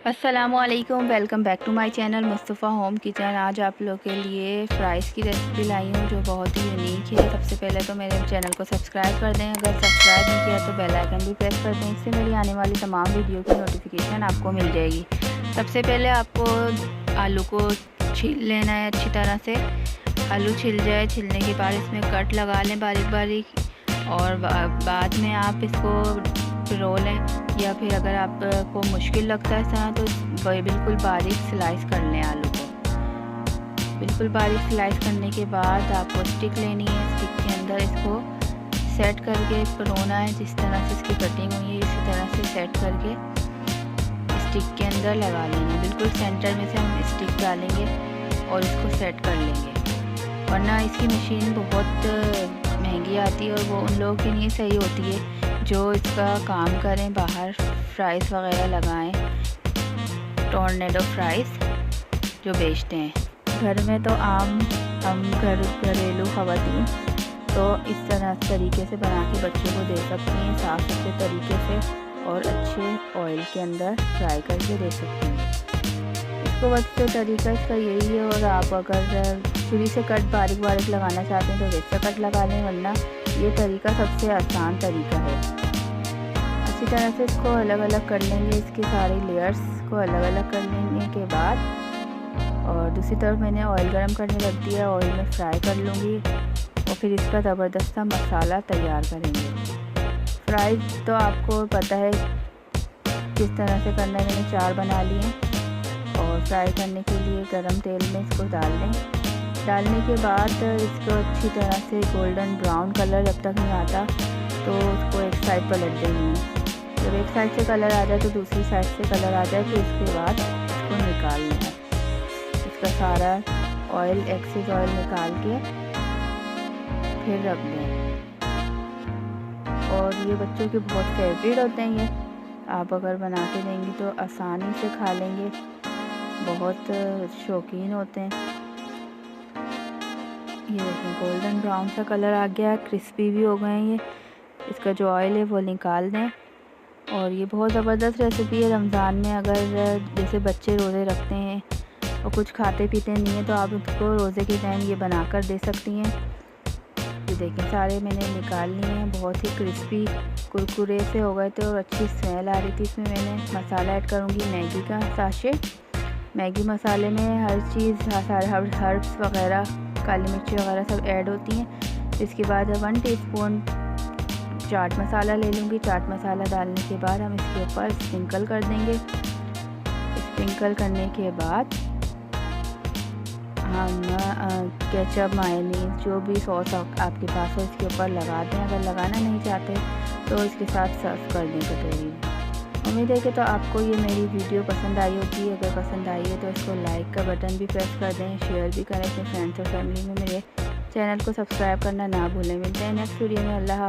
अस्सलामुअलैकुम, welcome back to my channel Mustafa home kitchen. आज आप लोगों के लिए फ़्राइज़ की रेसिपी लाई हूँ जो बहुत ही यूनिक है। सबसे पहले तो मेरे चैनल को सब्सक्राइब कर दें, अगर सब्सक्राइब नहीं किया तो बेल आइकन भी प्रेस कर दें, इससे मेरी आने वाली तमाम वीडियो की नोटिफिकेशन आपको मिल जाएगी। सबसे पहले आपको आलू को छील लेना है अच्छी तरह से। आलू छिल जाए, छिलने के बाद इसमें कट लगा लें बारीक बारीक, और बाद में आप इसको रो लें, या फिर अगर आपको मुश्किल लगता है इस तरह तो बिल्कुल बारीक स्लाइस कर लें आलू को। बिल्कुल बारीक स्लाइस करने के बाद आपको स्टिक लेनी है। स्टिक के अंदर इसको सेट करके परोना है। जिस तरह से इसकी कटिंग हुई है इसी तरह से सेट करके स्टिक के अंदर लगा लेना। बिल्कुल सेंटर में से हम स्टिक डालेंगे और इसको सेट कर लेंगे, वरना इसकी मशीन बहुत महंगी आती है और वो उन लोगों के लिए सही होती है जो इसका काम करें, बाहर फ्राइज़ वगैरह लगाएं, टोर्नेडो फ्राइज़ जो बेचते हैं। घर में तो हम घरेलू ख़वातीन तो इस तरीके से बना के बच्चों को दे सकते हैं, साफ़ सुथरे तरीके से और अच्छे ऑयल के अंदर फ्राई करके दे सकते हैं। इसको बस तरीका इसका यही है। और आप अगर छुरी से कट बारीक बारीक लगाना चाहते हैं तो वैसा कट लगा लें, वरना ये तरीका सबसे आसान तरीका है। अच्छी तरह से इसको अलग अलग कर लेंगे, इसके सारे लेयर्स को अलग अलग कर लेने के बाद, और दूसरी तरफ मैंने ऑयल गरम करने रख दिया। ऑयल में फ्राई कर लूँगी और फिर इसका ज़बरदस्त मसाला तैयार करेंगे। फ्राई तो आपको पता है किस तरह से करना है। मैंने 4 बना लिए और फ्राई करने के लिए गरम तेल में इसको डाल दें। डालने के बाद इसको अच्छी तरह से गोल्डन ब्राउन कलर जब तक नहीं आता तो उसको एक साइड पलट देंगे। जब एक साइड से कलर आ जाए तो दूसरी साइड से कलर आ जाए, फिर इसके बाद इसको निकाल लें। इसका सारा ऑयल, एक्सेस ऑयल निकाल के फिर रख दें। और ये बच्चों के बहुत फेवरेट होते हैं। ये आप अगर बना के देंगी तो आसानी से खा लेंगे, बहुत शौकीन होते हैं। ये देखें गोल्डन ब्राउन सा कलर आ गया, क्रिस्पी भी हो गए हैं ये। इसका जो ऑयल है वो निकाल दें। और ये बहुत ज़बरदस्त रेसिपी है रमज़ान में। अगर जैसे बच्चे रोज़े रखते हैं और कुछ खाते पीते नहीं हैं तो आप उसको रोज़े के टाइम ये बनाकर दे सकती हैं। ये देखें सारे मैंने निकाल लिए हैं, बहुत ही क्रिस्पी कुरकुरे से हो गए थे और अच्छी स्मेल आ रही थी। इसमें मैंने मसाला ऐड करूँगी मैगी का साशे। मैगी मसाले में हर चीज़, सारे हर्ब्स वगैरह, काली मिर्ची वगैरह सब ऐड होती हैं। इसके बाद 1 टीस्पून चाट मसाला ले लूँगी। चाट मसाला डालने के बाद हम इसके ऊपर स्प्रिंकल कर देंगे। स्प्रिंकल करने के बाद हम केचप, मायोनीज, जो भी सॉस आपके पास हो इसके ऊपर लगा दें। अगर लगाना नहीं चाहते तो इसके साथ सर्व कर दें कटोरी में। उम्मीद है कि तो आपको ये मेरी वीडियो पसंद आई होगी। अगर पसंद आई है तो इसको लाइक का बटन भी प्रेस कर दें, शेयर भी करें अपने फ्रेंड्स और फैमिली में। मेरे चैनल को सब्सक्राइब करना ना भूलें। मिलते हैं नेक्स्ट वीडियो में। अल्लाह हाफ़िज़।